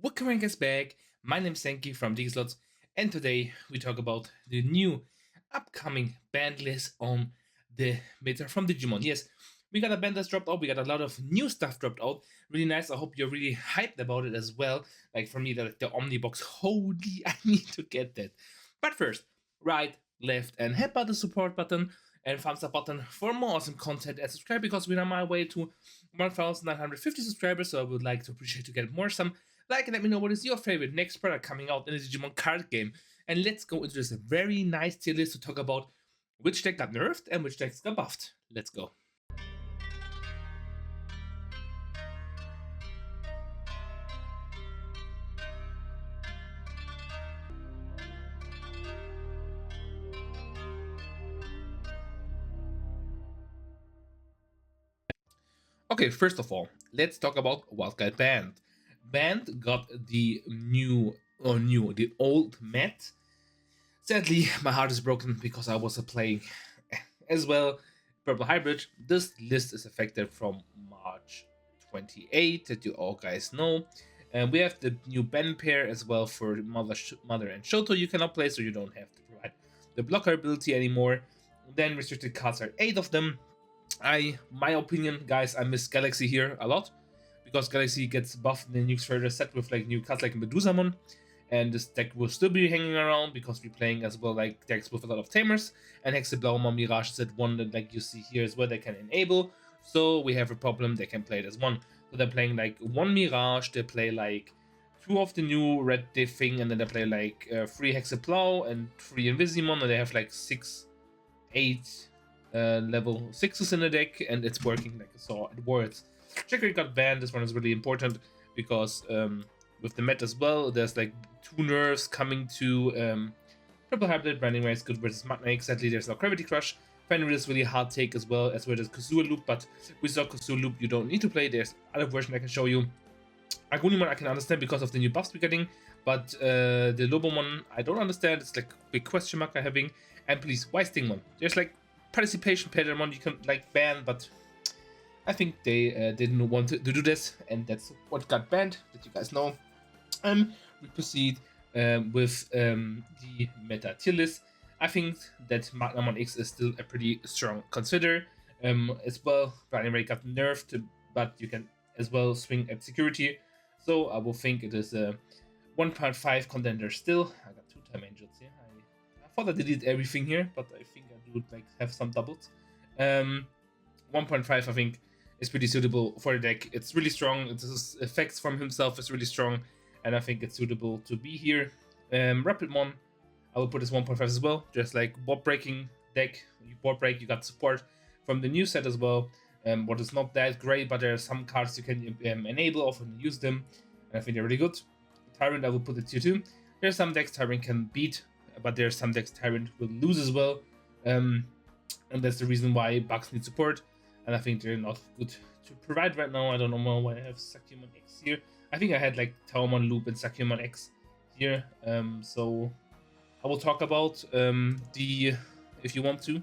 Welcome is back. My name is Senki from Digislots, and today we talk about the new upcoming band list on the meta from Digimon. Yes, we got a band that's dropped out. We got a lot of new stuff dropped out. Really nice. I hope you're really hyped about it as well. Like for me, the Omnibox. Holy, I need to get that. But first, right, left, and hit by the support button and thumbs up button for more awesome content and subscribe because we're on my way to 1,950 subscribers. So I would like to appreciate to get more some like and let me know what is your favorite next product coming out in the Digimon card game. And let's go into this very nice tier list to talk about which deck got nerfed and which decks got buffed. Let's go. Okay, first of all, let's talk about Wildcard Band. Band got the the old mat. Sadly, my heart is broken because I was playing as well Purple Hybrid. This list is effective from March 28, that you all guys know. And we have the new band pair as well for Mother and Shoto you cannot play, so you don't have to provide the blocker ability anymore. Then restricted cards are 8 of them. My opinion, guys, I miss Galaxy here a lot because Galaxy gets buffed and then nukes further set with like new cards like Medusamon, and this deck will still be hanging around because we're playing as well like decks with a lot of tamers, and Hexablauma Mirage set 1 that like you see here as well they can enable. So we have a problem, they can play it as 1. So they're playing like 1 Mirage, they play like 2 of the new red thing, and then they play like 3 Hexaplow and 3 Invisimon, and they have like 8 level 6s in the deck, and it's working like I saw it works. Checker got banned. This one is really important because with the meta as well, there's like 2 nerfs coming to Purple Hybrid. Branding Race good versus Magnetic. Sadly, there's no Gravity Crush. Fenrir is really hard take as well as Kazua Loop, but with Kazua Loop you don't need to play. There's other version I can show you. Agunimon I can understand because of the new buffs we're getting, but the Lobomon I don't understand. It's like a big question mark I'm having. And please, why Stingmon? There's like participation pattern you can like ban, but I think they didn't want to do this, and that's what got banned, that you guys know. We proceed with the meta tier list. I think that Magnamon X is still a pretty strong consider. As well, Branding Ray got nerfed, but you can as well swing at security. So I will think it is a 1.5 contender still. I got 2 time angels here. I thought I deleted everything here, but I think I would like have some doubles. 1.5 I think is pretty suitable for the deck. It's really strong. Its effects from himself is really strong, and I think it's suitable to be here. Rapidmon, I will put this 1.5 as well. Just like board breaking deck, you board break, you got support from the new set as well. What is not that great, but there are some cards you can enable often use them, and I think they're really good. Tyrant, I will put it tier 2. There's some decks Tyrant can beat, but there's some decks Tyrant will lose as well. And that's the reason why Bugs need support, and I think they're not good to provide right now. I don't know why I have Sakyamon X here. I think I had like Taomon Loop and Sakyamon X here. So I will talk about the, if you want to,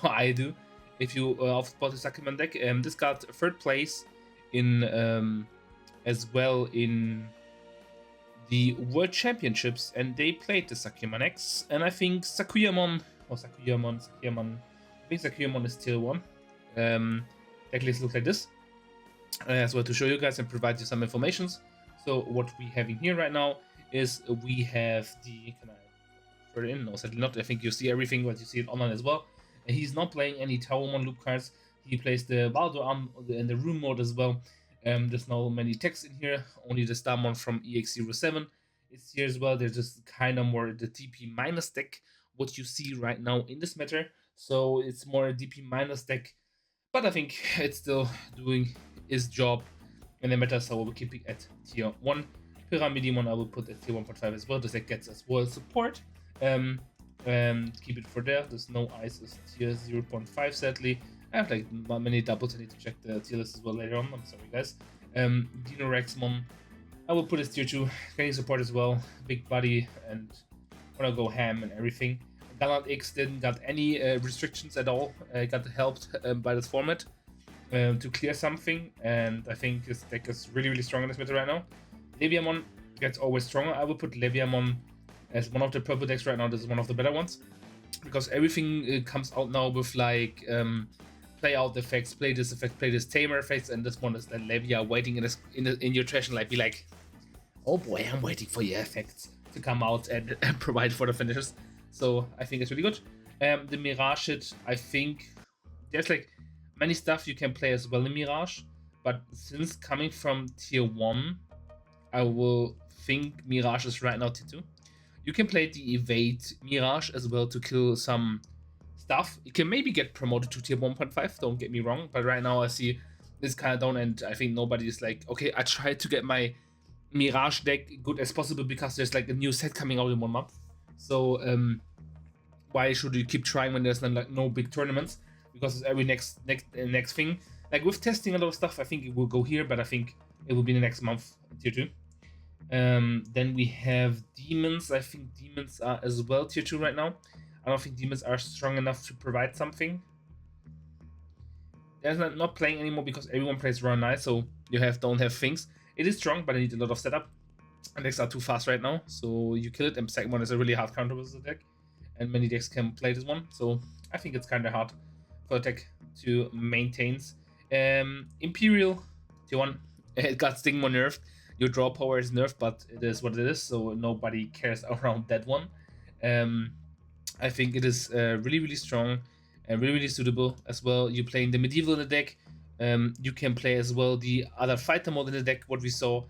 I do. If you bought the Sakyamon deck, this got 3rd place in as well in the World Championships, and they played the Sakyamon X, and I think Sakuyamon, I think Sakuyamon is tier 1. Deck list looks like this. As well, to show you guys and provide you some informations. So what we have in here right now is we have the, can I put it in? No, sadly not. I think you see everything, but you see it online as well. And he's not playing any Taomon loop cards. He plays the Valdo Arm in the room mode as well. There's no many texts in here. Only the Starmon from EX07 is here as well. There's just kind of more the DP minus deck, what you see right now in this meta. So it's more a DP minus deck, but I think it's still doing its job in the meta, so we'll keep it at tier 1. Pyramidimon I will put at tier 1.5 as well. This deck gets as well support. Keep it for there. There's no ice is tier 0.5 sadly. I have like many doubles. I need to check the tier list as well later on. I'm sorry guys. Dino Rexmon I will put as tier 2. Getting support as well. Big body and wanna go ham and everything. Gallant X didn't got any restrictions at all. Got helped by this format to clear something, and I think this deck is really strong in this meta right now. Leviamon gets always stronger. I will put Leviamon as one of the purple decks right now. This is one of the better ones, because everything comes out now with like play out effects, play this effect, play this tamer effects, and this one is the Levia waiting in your trash and like be like, oh boy, I'm waiting for your effects to come out and provide for the finishers. So I think it's really good. The Mirage hit, I think there's like many stuff you can play as well in Mirage, but since coming from tier 1, I will think Mirage is right now tier 2. You can play the Evade Mirage as well to kill some stuff. You can maybe get promoted to tier 1.5, don't get me wrong, but right now I see this kind of down, and I think nobody is like, okay, I tried to get my Mirage deck good as possible because there's like a new set coming out in 1 month. So why should you keep trying when there's like no big tournaments? Because it's every next thing. Like with testing a lot of stuff, I think it will go here, but I think it will be the next month, tier 2. Then we have Demons. I think Demons are as well tier 2 right now. I don't think Demons are strong enough to provide something. They're not playing anymore because everyone plays Royal Knight, so you don't have things. It is strong, but I need a lot of setup. And decks are too fast right now, so you kill it. And second one is a really hard counter with the deck, and many decks can play this one. So I think it's kind of hard for a deck to maintain. Imperial tier 1. It got Stigma nerfed. Your draw power is nerfed, but it is what it is, so nobody cares around that one. I think it is really, really strong and really, really suitable as well. You playing the medieval in the deck. You can play as well the other fighter mode in the deck, what we saw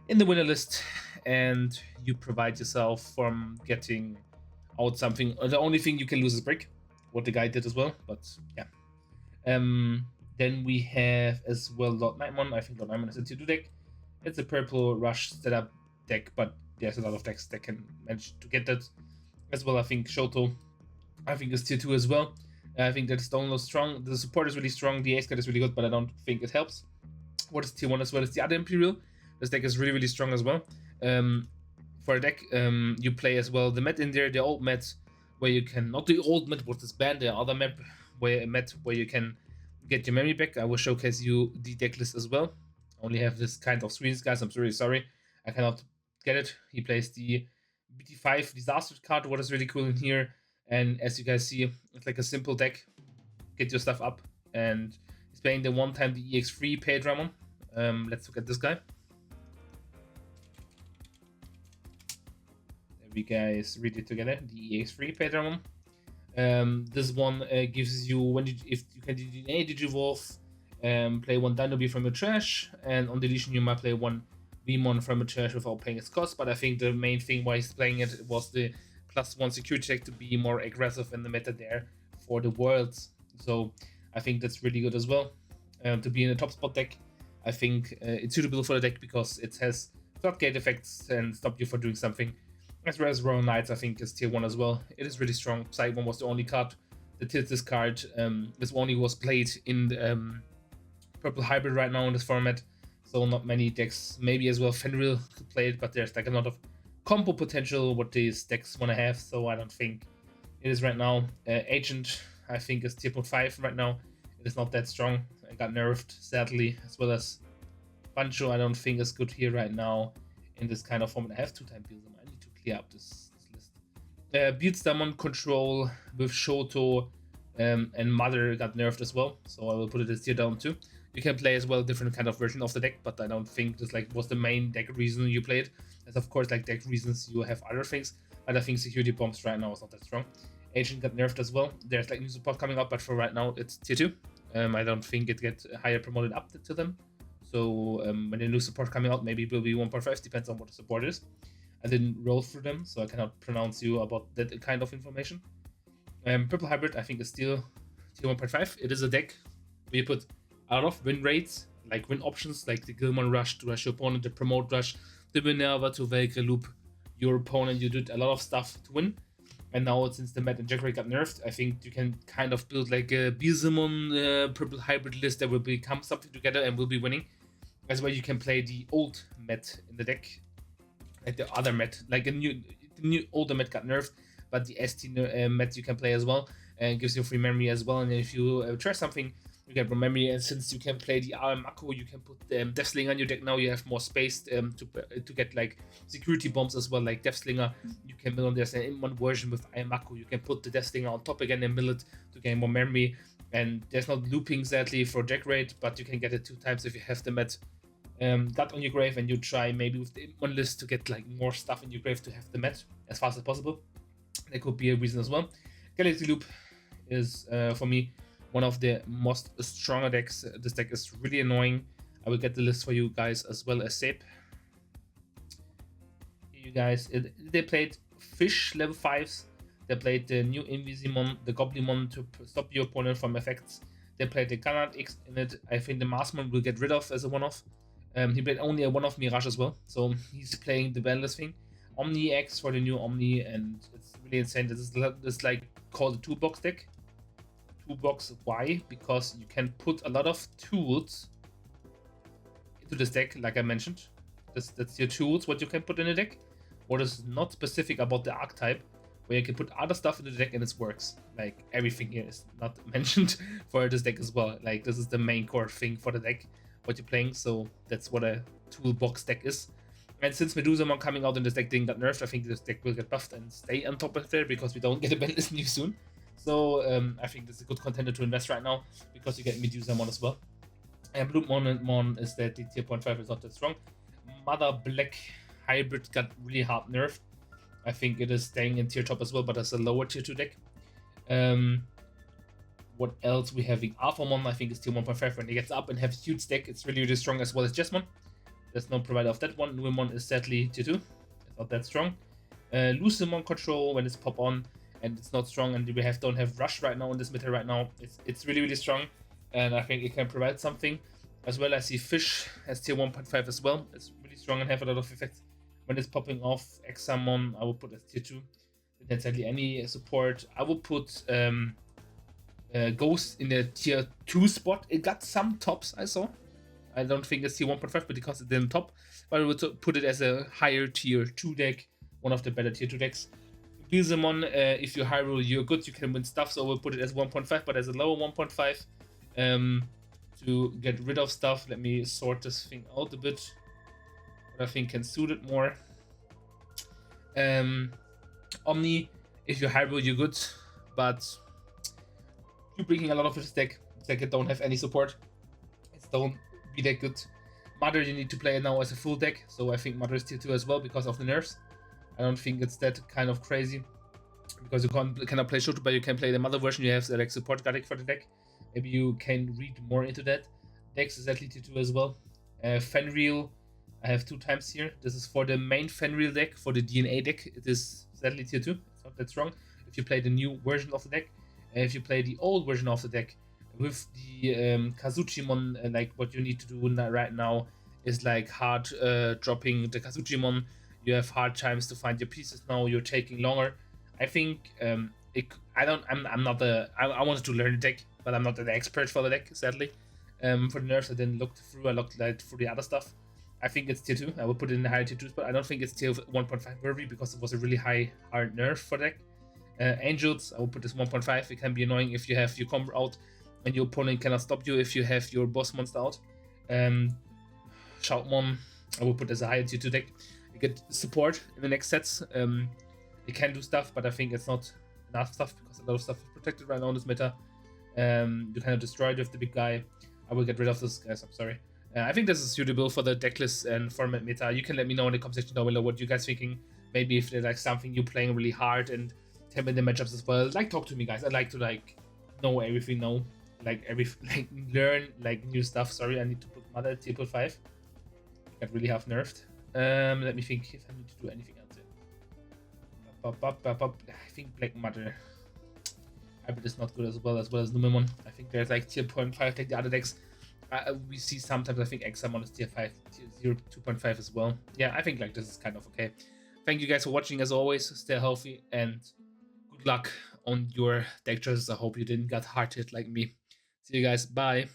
in the winner list, and you provide yourself from getting out something. The only thing you can lose is break, what the guy did as well, but yeah. Then we have as well Lord Nightmon. I think Lord Nightmon is a tier 2 deck. It's a purple rush setup deck, but there's a lot of decks that can manage to get that as well. I think Shoto, I think, is tier 2 as well. I think that Stone is strong. The support is really strong. The ace card is really good, but I don't think it helps. What is tier 1 as well is the other Imperial. This deck is really, really strong as well. For a deck, you play as well the Met in there, the old Met, where you can, not the old Met, what is banned, the other map, where you can get your memory back. I will showcase you the deck list as well. I only have this kind of screens, guys. I'm really sorry. I cannot get it. He plays the BT5 disaster card, what is really cool in here. And as you guys see, it's like a simple deck. Get your stuff up. And he's playing the one time the EX3 Paydramon. Let's look at this guy. There we guys read it together. The EX3 Paydramon. This one gives you if you can Digivolve, play one Dino B from your trash, and on deletion you might play one Vmon from your trash without paying its cost. But I think the main thing why he's playing it was the +1 security check to be more aggressive in the meta there for the worlds. So I think that's really good as well. To be in a top spot deck, I think it's suitable for the deck because it has floodgate effects and stop you for doing something. As well as Royal Knights, I think, is tier 1 as well. It is really strong. Side 1 was the only card that did this card. This only was played in the purple hybrid right now in this format. So not many decks, maybe as well Fenrir could play it, but there's like a lot of combo potential what these decks want to have. So I don't think it is right now. Agent, I think, is tier 5 right now. It is not that strong. It got nerfed, sadly, as well as Bancho, I don't think is good here right now in this kind of format. I have 2-time Beelzem. I need to clear up this list. Beatstammon control with Shoto and Mother got nerfed as well, so I will put it as tier down too. You can play as well different kind of version of the deck, but I don't think this like was the main deck reason you played. As of course like deck reasons you have other things, but I think security bombs right now is not that strong. Agent got nerfed as well. There's like new support coming up, but for right now it's tier 2. I don't think it gets higher promoted up to them. So when the new support coming out, maybe it will be 1.5, depends on what the support is. I didn't roll through them, so I cannot pronounce you about that kind of information. Purple Hybrid, I think, is still tier 1.5. It is a deck where you put a lot of win rates, like win options, like the Gilman Rush to rush your opponent, the Promote Rush, the Minerva to Valkyrie loop your opponent. You did a lot of stuff to win. And now, since the Matt and Jackery got nerfed, I think you can kind of build like a Beelzemon Purple Hybrid list that will become something together and will be winning. As well, you can play the old Met in the deck, like the other Met, like the new older Met got nerfed, but the ST Met you can play as well, and gives you free memory as well. And if you try something, You get more memory, and since you can play the RM Mako, you can put Death Slinger on your deck now. You have more space to get like security bombs as well, like Death Slinger. You can mill on. There's an in-one version with RM Mako. You can put the Death Slinger on top again and mill it to gain more memory. And there's not looping exactly for deck rate, but you can get it 2 times if you have them at gut on your grave, and you try maybe with the one list to get like more stuff in your grave to have the met as fast as possible. That could be a reason as well. Galaxy Loop is for me one of the most stronger decks. This deck is really annoying. I will get the list for you guys as well as Sape. You guys, they played Fish level 5s. They played the new Invisimon, the Goblimon to stop your opponent from effects. They played the Granat X in it. I think the Marsmon will get rid of as a one-off. He played only a one-off Mirage as well, so he's playing the Bandless thing. Omni X for the new Omni, and it's really insane. This is like called a toolbox deck. Toolbox, why? Because you can put a lot of tools into this deck, like I mentioned. That's your tools, what you can put in a deck. What is not specific about the archetype, where you can put other stuff in the deck and it works. Like everything here is not mentioned for this deck as well. Like this is the main core thing for the deck, what you're playing. So that's what a toolbox deck is. And since Medusamon coming out in this deck didn't get nerfed, I think this deck will get buffed and stay on top of there because we don't get a Bandless new soon. So I think this is a good contender to invest right now because you get Medusamon as well. And Blue Mon is that the tier 0.5 is not that strong. Mother Black Hybrid got really hard nerfed. I think it is staying in tier top as well, but as a lower tier 2 deck. What else we have? Alphamon, I think, is tier 1.5. When it gets up and have a huge deck, it's really, really strong, as well as Jesmon. There's no provider of that one. Nuemon is sadly tier 2. It's not that strong. Lucemon control when it's pop on and it's not strong, and we don't have Rush right now in this meta right now. It's really, really strong, and I think it can provide something. As well as the Fish has tier 1.5 as well. It's really strong and have a lot of effects. When it's popping off, Examon I will put as tier 2. Then sadly any support. I will put Ghost in the tier 2 spot. It got some tops I saw. I don't think it's tier 1.5, but because it didn't top. But I would put it as a higher tier 2 deck. One of the better tier 2 decks. Bilzamon, if you high roll, you're good, you can win stuff. So I will put it as 1.5, but as a lower 1.5. To get rid of stuff. Let me sort this thing out a bit. What I think can suit it more. Omni, if you high roll, you're good, but you're bringing a lot of this deck. It's like it don't have any support. It's don't be that good. Mother, you need to play it now as a full deck, so I think Mother is tier 2 as well because of the nerfs. I don't think it's that kind of crazy because you cannot play Shoto, but you can play the Mother version. You have the like support deck for the deck. Maybe you can read more into that. Dex is exactly tier 2 as well. Fenrir, I have 2 times here. This is for the main Fenrir deck. For the DNA deck, it is sadly tier 2. It's not that strong. If you play the new version of the deck, if you play the old version of the deck with the Kazuchimon, like what you need to do right now is like hard dropping the Kazuchimon. You have hard times to find your pieces now. You're taking longer. I think I wanted to learn the deck, but I'm not an expert for the deck, sadly. For the nerfs, I didn't look through. I looked like through the other stuff. I think it's tier 2. I will put it in the higher tier 2, but I don't think it's tier 1.5 worthy because it was a really hard nerf for deck. Angels, I will put this 1.5. It can be annoying if you have your combo out and your opponent cannot stop you if you have your boss monster out. Shoutmon, I will put as a higher tier 2 deck. You get support in the next sets. It can do stuff, but I think it's not enough stuff because a lot of stuff is protected right now in this meta. You kind of destroy it with the big guy. I will get rid of this, guys. I'm sorry. I think this is suitable for the decklist and format meta. You can let me know in the comment section down below what you guys thinking. Maybe if there's like something you're playing really hard and tell me the matchups as well. Like, talk to me, guys. I'd like to like know everything now. Learn like new stuff. Sorry, I need to put Mother tier 5. Got really half nerfed. Let me think if I need to do anything else. I think Black Mother Hybrid is not good as well as Numemon. I think there's like tier 0.5 like the other decks. We see sometimes I think Examon is tier 5, tier 2.5 as well. Yeah, I think like this is kind of okay. Thank you guys for watching as always. Stay healthy and good luck on your deck choices. I hope you didn't get hard hit like me. See you guys. Bye.